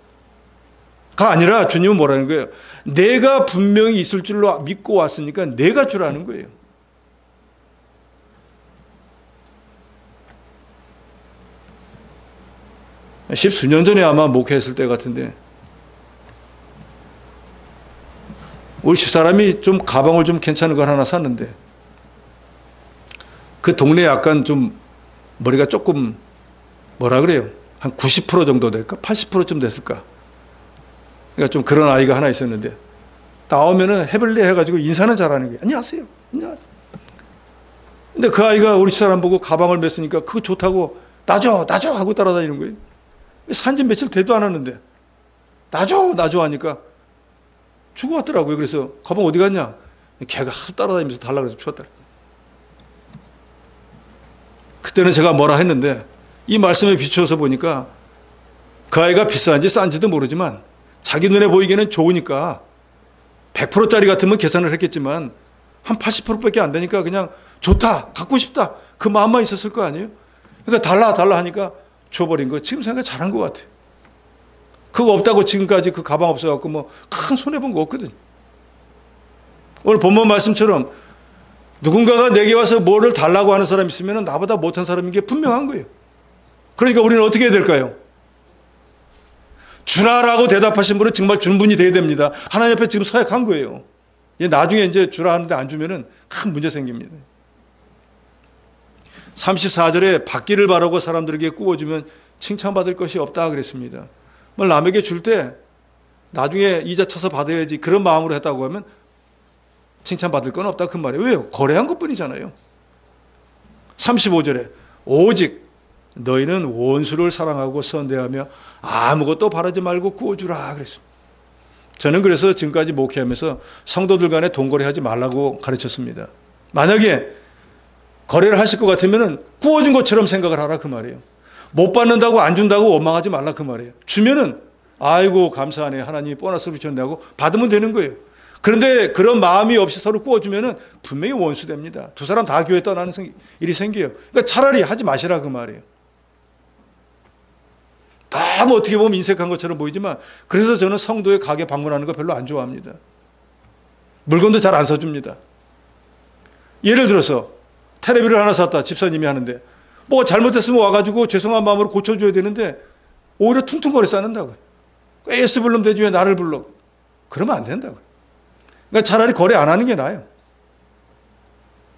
가 아니라 주님은 뭐라는 거예요? 내가 분명히 있을 줄로 믿고 왔으니까 내가 주라는 거예요. 십수년 전에 아마 목회했을 때 같은데 우리 집사람이 좀 가방을 좀 괜찮은 걸 하나 샀는데 그 동네에 약간 좀 머리가 조금 뭐라 그래요? 한 90% 정도 될까? 80%쯤 됐을까? 그러니까 좀 그런 아이가 하나 있었는데 나오면은 해볼래 해가지고 인사는 잘하는 거예요. 안녕하세요. 안녕하세요. 근데 그 아이가 우리 사람 보고 가방을 맸으니까 그거 좋다고 나줘 하고 따라다니는 거예요. 산지 며칠 되도 않았는데 나줘 하니까 주고 왔더라고요. 그래서 가방 어디 갔냐? 걔가 하도 따라다니면서 달라 그래서 주었더라. 그때는 제가 뭐라 했는데 이 말씀에 비추어서 보니까 그 아이가 비싼지 싼지도 모르지만 자기 눈에 보이기에는 좋으니까 100%짜리 같으면 계산을 했겠지만 한 80%밖에 안 되니까 그냥 좋다, 갖고 싶다 그 마음만 있었을 거 아니에요? 그러니까 달라 하니까 줘버린 거. 지금 생각 잘한 것 같아요. 그거 없다고 지금까지 그 가방 없어갖고 뭐 큰 손해본 거 없거든요. 오늘 본문 말씀처럼 누군가가 내게 와서 뭐를 달라고 하는 사람이 있으면 나보다 못한 사람인 게 분명한 거예요. 그러니까 우리는 어떻게 해야 될까요? 주라라고 대답하신 분은 정말 준 분이 돼야 됩니다. 하나님 앞에 지금 서약한 거예요. 나중에 이제 주라 하는데 안 주면은 큰 문제 생깁니다. 34절에 받기를 바라고 사람들에게 꾸어주면 칭찬받을 것이 없다 그랬습니다. 뭐 남에게 줄 때 나중에 이자 쳐서 받아야지 그런 마음으로 했다고 하면 칭찬받을 건 없다 그 말이에요. 왜요? 거래한 것뿐이잖아요. 35절에 오직 너희는 원수를 사랑하고 선대하며 아무것도 바라지 말고 구워주라 그랬습니다. 저는 그래서 지금까지 목회하면서 성도들 간에 돈거래하지 말라고 가르쳤습니다. 만약에 거래를 하실 것 같으면 구워준 것처럼 생각을 하라 그 말이에요. 못 받는다고 안 준다고 원망하지 말라 그 말이에요. 주면은 아이고 감사하네 하나님이 보너스를 주셨네 하고 받으면 되는 거예요. 그런데 그런 마음이 없이 서로 구워주면은 분명히 원수됩니다. 두 사람 다 교회 떠나는 일이 생겨요. 그러니까 차라리 하지 마시라 그 말이에요. 너무 어떻게 보면 인색한 것처럼 보이지만 그래서 저는 성도의 가게 방문하는 거 별로 안 좋아합니다. 물건도 잘 안 사줍니다. 예를 들어서 텔레비를 하나 샀다 집사님이 하는데 뭐 잘못했으면 와가지고 죄송한 마음으로 고쳐줘야 되는데 오히려 퉁퉁거려 쌓는다고요. AS 불르면 되지 왜 나를 불러. 그러면 안 된다고요. 그러니까 차라리 거래 안 하는 게 나아요.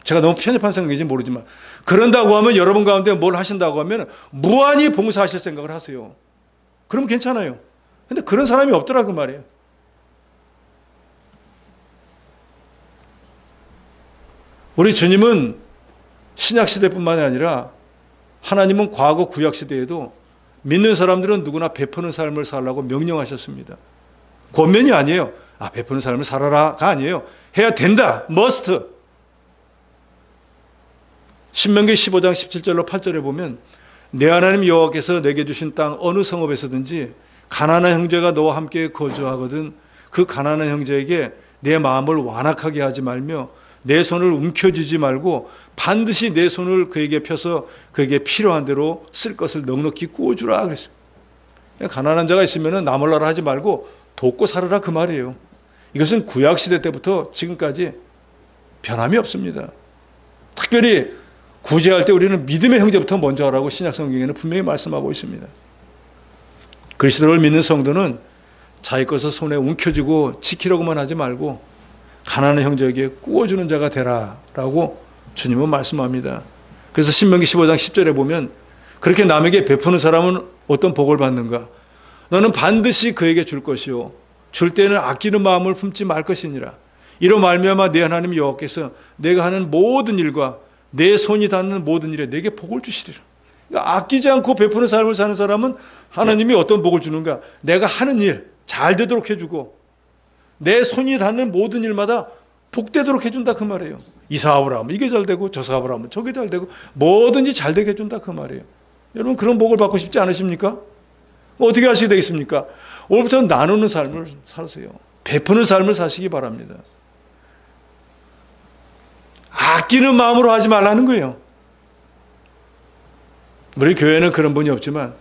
제가 너무 편협한 생각인지 모르지만 그런다고 하면 여러분 가운데 뭘 하신다고 하면 무한히 봉사하실 생각을 하세요. 그러면 괜찮아요. 근데 그런 사람이 없더라 그 말이에요. 우리 주님은 신약시대뿐만이 아니라 하나님은 과거 구약시대에도 믿는 사람들은 누구나 베푸는 삶을 살라고 명령하셨습니다. 권면이 아니에요. 베푸는 삶을 살아라가 아니에요. 해야 된다. must. 신명기 15장 17절로 8절에 보면 내 하나님 여호와께서 내게 주신 땅 어느 성읍에서든지 가난한 형제가 너와 함께 거주하거든 그 가난한 형제에게 내 마음을 완악하게 하지 말며 내 손을 움켜쥐지 말고 반드시 내 손을 그에게 펴서 그에게 필요한 대로 쓸 것을 넉넉히 구워주라 그랬습니다. 가난한 자가 있으면 나몰라라 하지 말고 돕고 살아라 그 말이에요. 이것은 구약시대 때부터 지금까지 변함이 없습니다. 특별히 구제할 때 우리는 믿음의 형제부터 먼저 하라고 신약성경에는 분명히 말씀하고 있습니다. 그리스도를 믿는 성도는 자기 것을 손에 움켜쥐고 지키려고만 하지 말고 가난한 형제에게 구워주는 자가 되라라고 주님은 말씀합니다. 그래서 신명기 15장 10절에 보면 그렇게 남에게 베푸는 사람은 어떤 복을 받는가? 너는 반드시 그에게 줄 것이요 줄 때는 아끼는 마음을 품지 말 것이니라. 이로 말미암아 내 하나님 여호와께서 내가 하는 모든 일과 내 손이 닿는 모든 일에 내게 복을 주시리라. 그러니까 아끼지 않고 베푸는 삶을 사는 사람은 하나님이 어떤 복을 주는가? 내가 하는 일 잘 되도록 해주고 내 손이 닿는 모든 일마다 복되도록 해준다 그 말이에요. 이 사업을 하면 이게 잘 되고 저 사업을 하면 저게 잘 되고 뭐든지 잘 되게 해준다 그 말이에요. 여러분 그런 복을 받고 싶지 않으십니까? 어떻게 하시게 되겠습니까? 오늘부터 나누는 삶을 사세요. 베푸는 삶을 사시기 바랍니다. 아끼는 마음으로 하지 말라는 거예요. 우리 교회는 그런 분이 없지만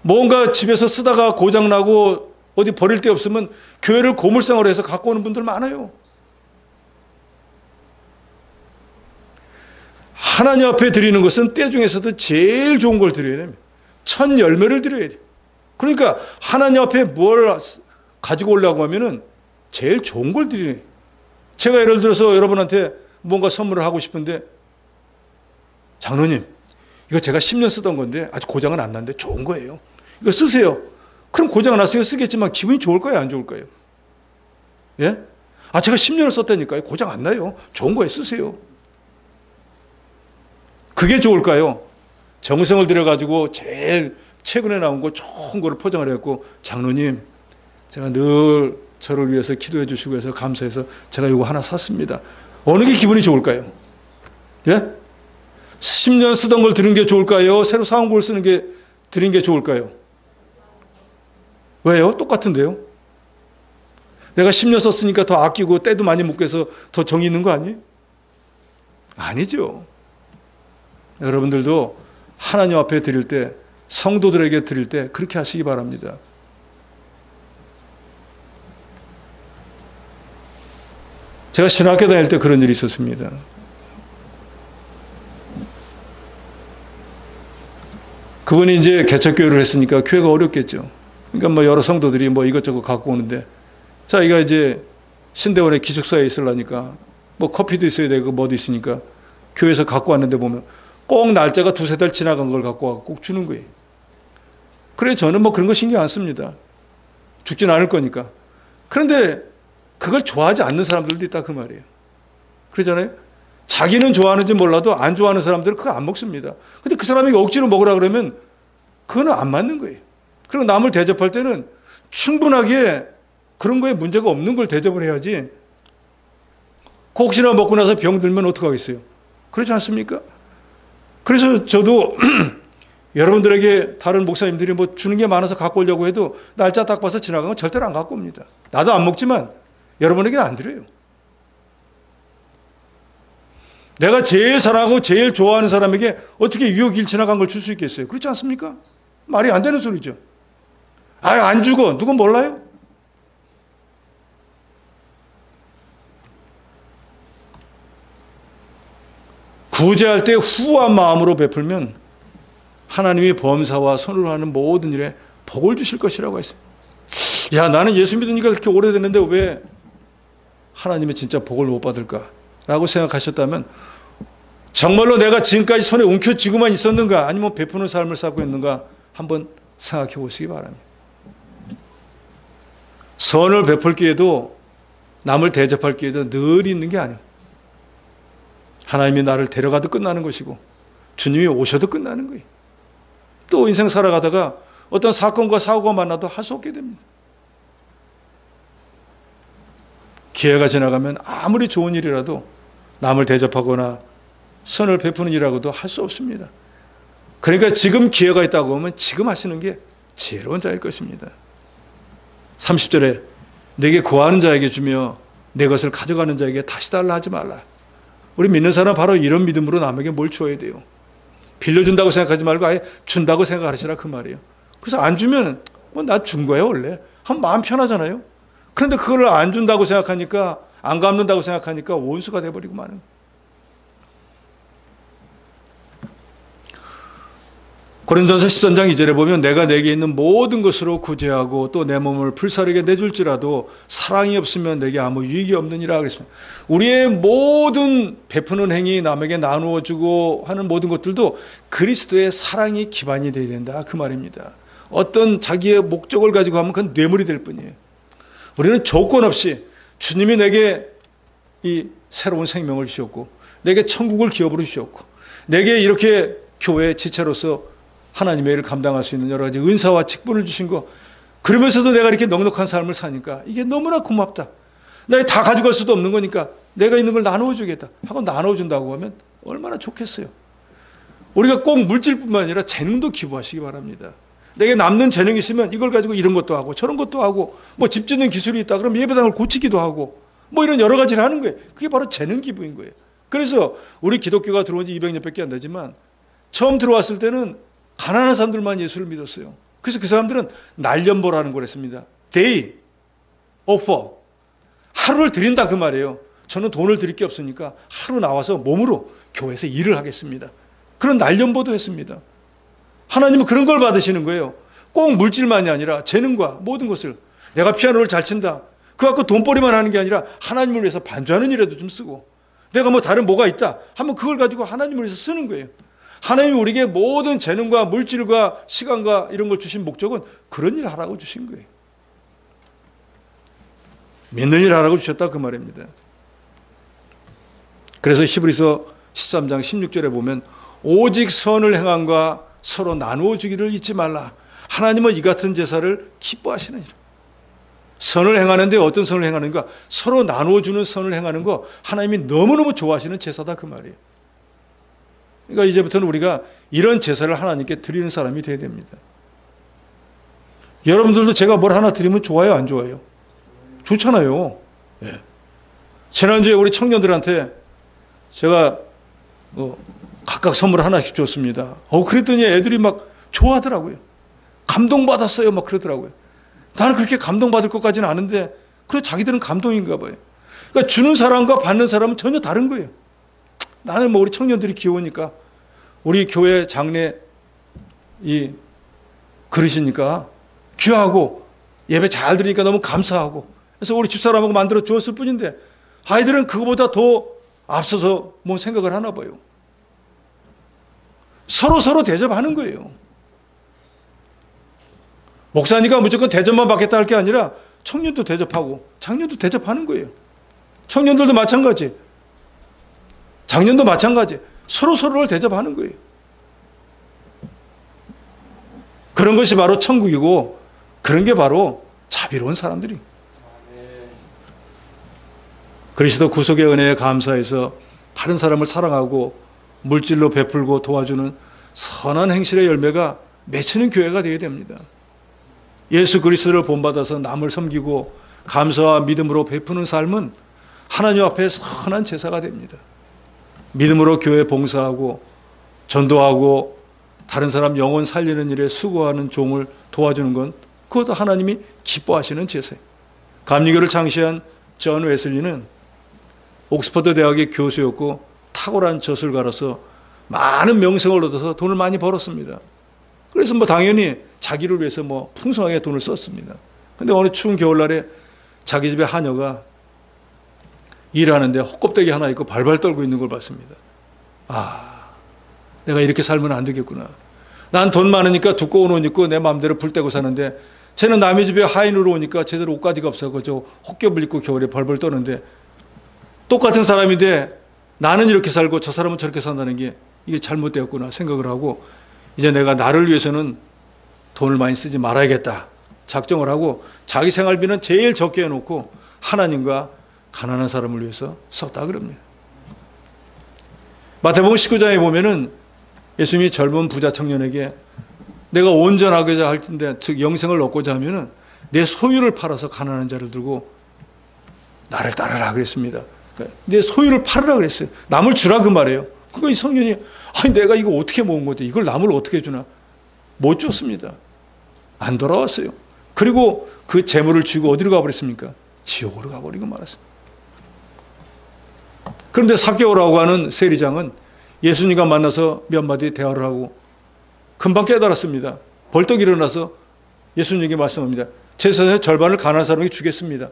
뭔가 집에서 쓰다가 고장나고 어디 버릴 데 없으면 교회를 고물상으로 해서 갖고 오는 분들 많아요. 하나님 앞에 드리는 것은 때 중에서도 제일 좋은 걸 드려야 됩니다. 첫 열매를 드려야 돼요. 그러니까 하나님 앞에 뭘 가지고 오려고 하면은 제일 좋은 걸 드리네. 제가 예를 들어서 여러분한테 뭔가 선물을 하고 싶은데 장로님 이거 제가 10년 쓰던 건데 아직 고장은 안 났는데 좋은 거예요. 이거 쓰세요. 그럼 고장 났으니까 쓰겠지만 기분이 좋을까요? 안 좋을까요? 예? 아 제가 10년을 썼다니까요. 고장 안 나요. 좋은 거예요. 쓰세요. 그게 좋을까요? 정성을 들여가지고 제일 최근에 나온 거 좋은 거를 포장을 해갖고 장로님 제가 늘 저를 위해서 기도해 주시고 해서 감사해서 제가 이거 하나 샀습니다. 어느 게 기분이 좋을까요? 예? 10년 쓰던 걸 드린 게 좋을까요? 새로 사온 걸 쓰는 게 드린 게 좋을까요? 왜요? 똑같은데요? 내가 10년 썼으니까 더 아끼고 때도 많이 묻고 해서 더 정이 있는 거 아니에요? 아니죠. 여러분들도 하나님 앞에 드릴 때 성도들에게 드릴 때 그렇게 하시기 바랍니다. 제가 신학교 다닐 때 그런 일이 있었습니다. 그분이 이제 개척교회를 했으니까 교회가 어렵겠죠. 그러니까 뭐 여러 성도들이 뭐 이것저것 갖고 오는데 자기가 이제 신대원의 기숙사에 있으려니까 뭐 커피도 있어야 되고 뭐도 있으니까 교회에서 갖고 왔는데 보면 꼭 날짜가 두세 달 지나간 걸 갖고 와서 꼭 주는 거예요. 그래 저는 뭐 그런 거 신경 안 씁니다. 죽진 않을 거니까. 그런데 그걸 좋아하지 않는 사람들도 있다 그 말이에요. 그러잖아요. 자기는 좋아하는지 몰라도 안 좋아하는 사람들은 그거 안 먹습니다. 근데 그 사람이 억지로 먹으라 그러면 그거는 안 맞는 거예요. 그리고 남을 대접할 때는 충분하게 그런 거에 문제가 없는 걸 대접을 해야지. 혹시나 먹고 나서 병 들면 어떡하겠어요? 그렇지 않습니까? 그래서 저도 여러분들에게 다른 목사님들이 뭐 주는 게 많아서 갖고 오려고 해도 날짜 딱 봐서 지나가면 건 절대로 안 갖고 옵니다. 나도 안 먹지만 여러분에게는 안 드려요. 내가 제일 사랑하고 제일 좋아하는 사람에게 어떻게 유혹일 지나간 걸 줄 수 있겠어요? 그렇지 않습니까? 말이 안 되는 소리죠. 안 주고 누군 몰라요? 구제할 때 후한 마음으로 베풀면 하나님이 범사와 선을 하는 모든 일에 복을 주실 것이라고 했습니다. 야 나는 예수 믿으니까 그렇게 오래됐는데 왜 하나님의 진짜 복을 못 받을까? 라고 생각하셨다면 정말로 내가 지금까지 손에 움켜쥐고만 있었는가 아니면 베푸는 삶을 살고 있는가 한번 생각해 보시기 바랍니다. 선을 베풀 기회도 남을 대접할 기회도 늘 있는 게 아니에요. 하나님이 나를 데려가도 끝나는 것이고 주님이 오셔도 끝나는 거예요. 또 인생 살아가다가 어떤 사건과 사고가 만나도 할 수 없게 됩니다. 기회가 지나가면 아무리 좋은 일이라도 남을 대접하거나 선을 베푸는 일이라고도 할 수 없습니다. 그러니까 지금 기회가 있다고 하면 지금 하시는 게 지혜로운 자일 것입니다. 30절에 내게 구하는 자에게 주며 내 것을 가져가는 자에게 다시 달라 하지 말라. 우리 믿는 사람은 바로 이런 믿음으로 남에게 뭘 줘야 돼요. 빌려준다고 생각하지 말고 아예 준다고 생각하시라 그 말이에요. 그래서 안 주면 나 준 거예요 원래. 한 마음 편하잖아요. 그런데 그걸 안 준다고 생각하니까, 안 갚는다고 생각하니까 원수가 돼버리고 마는 거예요. 고린도전서 13장 2절에 보면 내가 내게 있는 모든 것으로 구제하고 또 내 몸을 불사르게 내줄지라도 사랑이 없으면 내게 아무 유익이 없느니라 그랬습니다. 우리의 모든 베푸는 행위, 남에게 나누어 주고 하는 모든 것들도 그리스도의 사랑이 기반이 되어야 된다 그 말입니다. 어떤 자기의 목적을 가지고 하면 그건 뇌물이 될 뿐이에요. 우리는 조건 없이 주님이 내게 이 새로운 생명을 주셨고 내게 천국을 기업으로 주셨고 내게 이렇게 교회의 지체로서 하나님의 일을 감당할 수 있는 여러 가지 은사와 직분을 주신 거, 그러면서도 내가 이렇게 넉넉한 삶을 사니까 이게 너무나 고맙다. 내가 다 가져갈 수도 없는 거니까 내가 있는 걸 나누어 주겠다 하고 나누어 준다고 하면 얼마나 좋겠어요. 우리가 꼭 물질뿐만 아니라 재능도 기부하시기 바랍니다. 내게 남는 재능이 있으면 이걸 가지고 이런 것도 하고 저런 것도 하고, 뭐 집 짓는 기술이 있다 그러면 예배당을 고치기도 하고 뭐 이런 여러 가지를 하는 거예요. 그게 바로 재능 기부인 거예요. 그래서 우리 기독교가 들어온 지 200년밖에 안 되지만 처음 들어왔을 때는 가난한 사람들만 예수를 믿었어요. 그래서 그 사람들은 날연보라는 걸 했습니다. Day offer. 하루를 드린다 그 말이에요. 저는 돈을 드릴 게 없으니까 하루 나와서 몸으로 교회에서 일을 하겠습니다. 그런 날연보도 했습니다. 하나님은 그런 걸 받으시는 거예요. 꼭 물질만이 아니라 재능과 모든 것을, 내가 피아노를 잘 친다, 그거 갖고 돈벌이만 하는 게 아니라 하나님을 위해서 반주하는 일에도 좀 쓰고, 내가 뭐 다른 뭐가 있다 하면 그걸 가지고 하나님을 위해서 쓰는 거예요. 하나님이 우리에게 모든 재능과 물질과 시간과 이런 걸 주신 목적은 그런 일 하라고 주신 거예요. 믿는 일 하라고 주셨다 그 말입니다. 그래서 히브리서 13장 16절에 보면 오직 선을 행함과 서로 나누어 주기를 잊지 말라. 하나님은 이 같은 제사를 기뻐하시느니라. 선을 행하는데 어떤 선을 행하는가? 서로 나누어 주는 선을 행하는 거 하나님이 너무너무 좋아하시는 제사다 그 말이에요. 그러니까 이제부터는 우리가 이런 제사를 하나님께 드리는 사람이 되어야 됩니다. 여러분들도 제가 뭘 하나 드리면 좋아요, 안 좋아요? 좋잖아요. 예. 지난주에 우리 청년들한테 제가 각각 선물 하나씩 줬습니다. 그랬더니 애들이 막 좋아하더라고요. 감동받았어요, 막 그러더라고요. 나는 그렇게 감동받을 것까지는 아는데, 그래 자기들은 감동인가 봐요. 그러니까 주는 사람과 받는 사람은 전혀 다른 거예요. 나는 뭐 우리 청년들이 귀여우니까, 우리 교회 장례 이 그릇이니까 귀하고 예배 잘 드리니까 너무 감사하고, 그래서 우리 집사람하고 만들어 주었을 뿐인데 아이들은 그거보다 더 앞서서 뭐 생각을 하나 봐요. 서로 대접하는 거예요. 목사니까 무조건 대접만 받겠다 할 게 아니라 청년도 대접하고 장년도 대접하는 거예요. 청년들도 마찬가지, 장년도 마찬가지, 서로를 대접하는 거예요. 그런 것이 바로 천국이고, 그런 게 바로 자비로운 사람들이. 그리스도 구속의 은혜에 감사해서 다른 사람을 사랑하고 물질로 베풀고 도와주는 선한 행실의 열매가 맺히는 교회가 되어야 됩니다. 예수 그리스도를 본받아서 남을 섬기고 감사와 믿음으로 베푸는 삶은 하나님 앞에 선한 제사가 됩니다. 믿음으로 교회 봉사하고 전도하고 다른 사람 영혼 살리는 일에 수고하는 종을 도와주는 건 그것도 하나님이 기뻐하시는 제사예요. 감리교를 창시한 존 웨슬리는 옥스퍼드 대학의 교수였고 탁월한 저술가로서 많은 명성을 얻어서 돈을 많이 벌었습니다. 그래서 뭐 당연히 자기를 위해서 뭐 풍성하게 돈을 썼습니다. 근데 어느 추운 겨울날에 자기 집에 하녀가 일하는데 헛껍데기 하나 입고 발발 떨고 있는 걸 봤습니다. 내가 이렇게 살면 안 되겠구나. 난 돈 많으니까 두꺼운 옷 입고 내 마음대로 불 떼고 사는데, 쟤는 남의 집에 하인으로 오니까 제대로 옷가지가 없어서 저 헛겹을 입고 겨울에 벌벌 떠는데, 똑같은 사람인데 나는 이렇게 살고 저 사람은 저렇게 산다는 게 이게 잘못되었구나 생각을 하고, 이제 내가 나를 위해서는 돈을 많이 쓰지 말아야겠다 작정을 하고 자기 생활비는 제일 적게 해놓고 하나님과 가난한 사람을 위해서 썼다 그럽니다. 마태복음 19장에 보면은 예수님이 젊은 부자 청년에게 내가 온전하고자 할 텐데, 즉 영생을 얻고자 하면은 내 소유를 팔아서 가난한 자를 들고 나를 따르라 그랬습니다. 내 소유를 팔으라 그랬어요. 남을 주라 그 말이에요. 그거 이 청년이 내가 이거 어떻게 모은 건데 이걸 남을 어떻게 주나? 못 줬습니다. 안 돌아왔어요. 그리고 그 재물을 쥐고 어디로 가버렸습니까? 지옥으로 가버리고 말았습니다. 그런데 삭개오라고 하는 세리장은 예수님과 만나서 몇 마디 대화를 하고 금방 깨달았습니다. 벌떡 일어나서 예수님에게 말씀합니다. 제 재산의 절반을 가난한 사람에게 주겠습니다.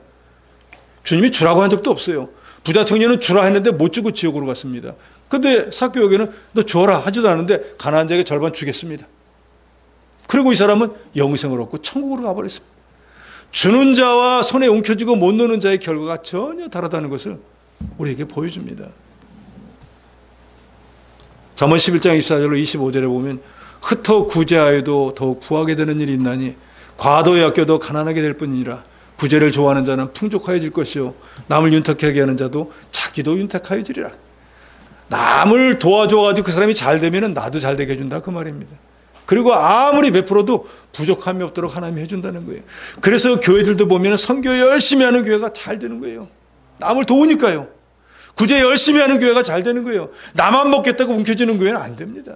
주님이 주라고 한 적도 없어요. 부자 청년은 주라 했는데 못 주고 지옥으로 갔습니다. 그런데 삭개오에게는 너 주어라 하지도 않은데 가난한 자에게 절반 주겠습니다. 그리고 이 사람은 영생을 얻고 천국으로 가버렸습니다. 주는 자와 손에 움켜쥐고 못 노는 자의 결과가 전혀 다르다는 것을 우리에게 보여줍니다. 잠언 11장 24절로 25절에 보면 흩어 구제하여도 더욱 구하게 되는 일이 있나니 과도에 아껴도 가난하게 될 뿐이니라. 구제를 좋아하는 자는 풍족하여질 것이요 남을 윤택하게 하는 자도 자기도 윤택하여지리라. 남을 도와줘가지고 그 사람이 잘 되면 나도 잘 되게 해준다 그 말입니다. 그리고 아무리 베풀어도 부족함이 없도록 하나님이 해준다는 거예요. 그래서 교회들도 보면 선교 열심히 하는 교회가 잘 되는 거예요. 남을 도우니까요. 구제 열심히 하는 교회가 잘 되는 거예요. 나만 먹겠다고 움켜쥐는 교회는 안 됩니다.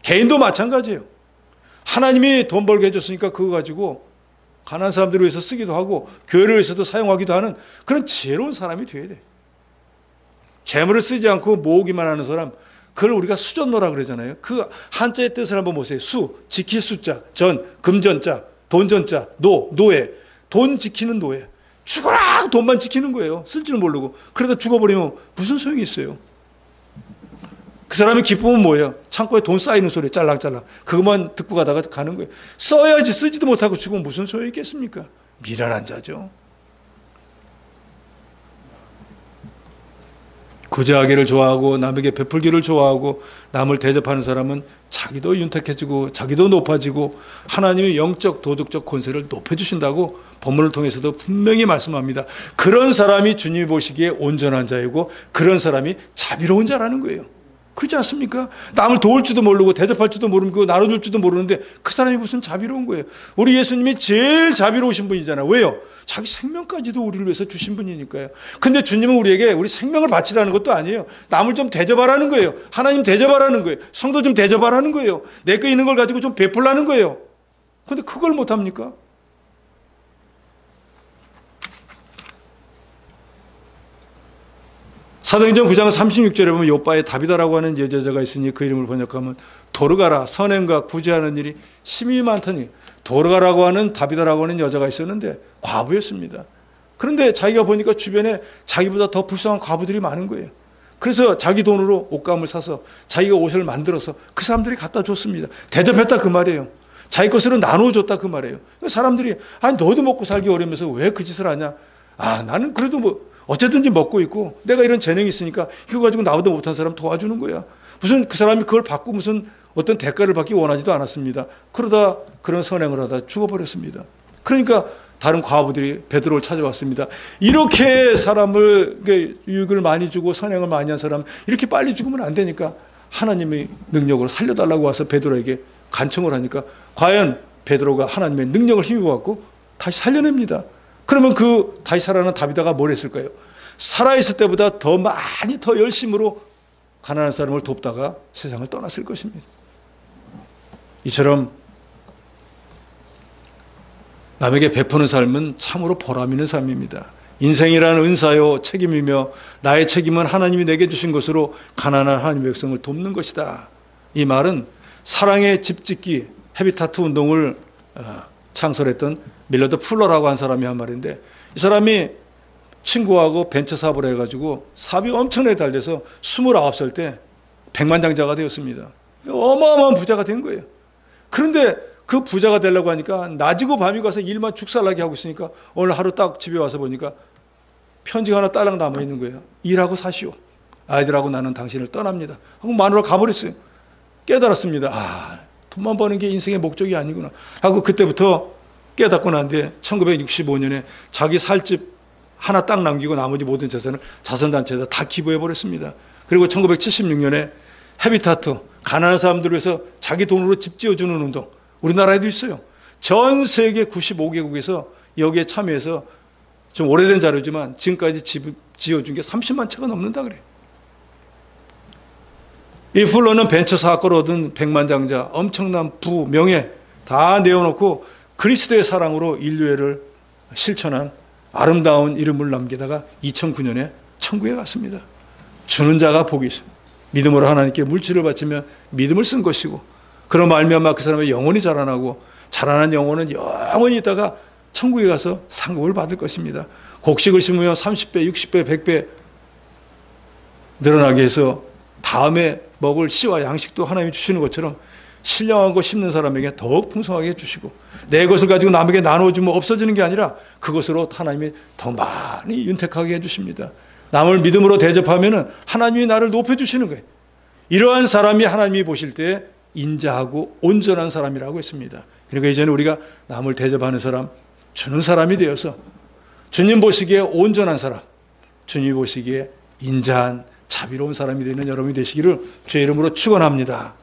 개인도 마찬가지예요. 하나님이 돈 벌게 해줬으니까 그거 가지고 가난한 사람들을 위해서 쓰기도 하고 교회를 위해서도 사용하기도 하는 그런 지혜로운 사람이 돼야 돼요. 재물을 쓰지 않고 모으기만 하는 사람, 그걸 우리가 수전노라 그러잖아요. 그 한자의 뜻을 한번 보세요. 수, 지킬 숫자, 전, 금전자, 돈전자, 노예. 돈 지키는 노예. 죽어라! 돈만 지키는 거예요. 쓸 줄 모르고. 그러다 죽어버리면 무슨 소용이 있어요? 그 사람의 기쁨은 뭐예요? 창고에 돈 쌓이는 소리 짤랑짤랑. 그것만 듣고 가다가 가는 거예요. 써야지 쓰지도 못하고 죽으면 무슨 소용이 있겠습니까? 미련한 자죠. 구제하기를 좋아하고 남에게 베풀기를 좋아하고 남을 대접하는 사람은 자기도 윤택해지고 자기도 높아지고 하나님의 영적 도덕적 권세를 높여주신다고 본문을 통해서도 분명히 말씀합니다. 그런 사람이 주님이 보시기에 온전한 자이고 그런 사람이 자비로운 자라는 거예요. 그렇지 않습니까? 남을 도울 줄도 모르고 대접할 줄도 모르고 나눠줄 줄도 모르는데 그 사람이 무슨 자비로운 거예요. 우리 예수님이 제일 자비로우신 분이잖아요. 왜요? 자기 생명까지도 우리를 위해서 주신 분이니까요. 근데 주님은 우리에게 우리 생명을 바치라는 것도 아니에요. 남을 좀 대접하라는 거예요. 하나님 대접하라는 거예요. 성도 좀 대접하라는 거예요. 내 거 있는 걸 가지고 좀 베풀라는 거예요. 근데 그걸 못합니까? 사도행전 9장 36절에 보면 요바에 다비다라고 하는 여자가 있으니 그 이름을 번역하면 도르가라, 선행과 구제하는 일이 심히 많더니. 도르가라고 하는 다비다라고 하는 여자가 있었는데 과부였습니다. 그런데 자기가 보니까 주변에 자기보다 더 불쌍한 과부들이 많은 거예요. 그래서 자기 돈으로 옷감을 사서 자기가 옷을 만들어서 그 사람들이 갖다 줬습니다. 대접했다 그 말이에요. 자기 것으로 나누어줬다 그 말이에요. 사람들이 아니 너도 먹고 살기 어려우면서 왜 그 짓을 하냐. 나는 그래도 뭐 어쨌든지 먹고 있고 내가 이런 재능이 있으니까 이거 가지고 나보다 못한 사람 도와주는 거야. 무슨 그 사람이 그걸 받고 무슨 어떤 대가를 받기 원하지도 않았습니다. 그러다 그런 선행을 하다 죽어버렸습니다. 그러니까 다른 과부들이 베드로를 찾아왔습니다. 이렇게 사람을 유익을 많이 주고 선행을 많이 한 사람 이렇게 빨리 죽으면 안 되니까 하나님의 능력으로 살려달라고 와서 베드로에게 간청을 하니까 과연 베드로가 하나님의 능력을 힘입어갖고 다시 살려냅니다. 그러면 그 다시 살아난 다비다가 뭘 했을까요? 살아있을 때보다 더 많이 더 열심으로 가난한 사람을 돕다가 세상을 떠났을 것입니다. 이처럼 남에게 베푸는 삶은 참으로 보람 있는 삶입니다. 인생이라는 은사요 책임이며 나의 책임은 하나님이 내게 주신 것으로 가난한 하나님의 백성을 돕는 것이다. 이 말은 사랑의 집짓기 헤비타트 운동을 창설했던 밀러드 풀러라고 한 사람이 한 말인데 이 사람이 친구하고 벤처 사업을 해가지고 사업이 엄청나게 잘 돼서 29살 때 백만장자가 되었습니다. 어마어마한 부자가 된 거예요. 그런데 그 부자가 되려고 하니까 낮이고 밤이고 가서 일만 죽살나게 하고 있으니까 오늘 하루 딱 집에 와서 보니까 편지가 하나 딸랑 남아있는 거예요. 일하고 사시오. 아이들하고 나는 당신을 떠납니다. 하고 마누라 가버렸어요. 깨달았습니다. 돈만 버는 게 인생의 목적이 아니구나 하고 그때부터 깨닫고 난 뒤에 1965년에 자기 살 집 하나 딱 남기고 나머지 모든 재산을 자선단체에다 다 기부해버렸습니다. 그리고 1976년에 헤비타트, 가난한 사람들을 위해서 자기 돈으로 집 지어주는 운동, 우리나라에도 있어요. 전 세계 95개국에서 여기에 참여해서 좀 오래된 자료지만 지금까지 집 지어준 게 30만 채가 넘는다 그래요. 이 풀러는 벤처 사업을 얻은 백만장자, 엄청난 부, 명예 다 내어놓고 그리스도의 사랑으로 인류애를 실천한 아름다운 이름을 남기다가 2009년에 천국에 갔습니다. 주는 자가 복이 있습니다. 믿음으로 하나님께 물질을 바치면 믿음을 쓴 것이고, 그런 말미암아 그 사람의 영혼이 자라나고, 자라난 영혼은 영원히 있다가 천국에 가서 상급을 받을 것입니다. 곡식을 심으면 30배, 60배, 100배 늘어나게 해서 다음에 먹을 씨와 양식도 하나님이 주시는 것처럼 신령한 거 심는 사람에게 더욱 풍성하게 해주시고, 내 것을 가지고 남에게 나눠주면 없어지는 게 아니라 그것으로 하나님이 더 많이 윤택하게 해주십니다. 남을 믿음으로 대접하면 하나님이 나를 높여주시는 거예요. 이러한 사람이 하나님이 보실 때 인자하고 온전한 사람이라고 했습니다. 그러니까 이제는 우리가 남을 대접하는 사람, 주는 사람이 되어서 주님 보시기에 온전한 사람, 주님 보시기에 인자한 자비로운 사람이 되는 여러분이 되시기를 주의 이름으로 축원합니다.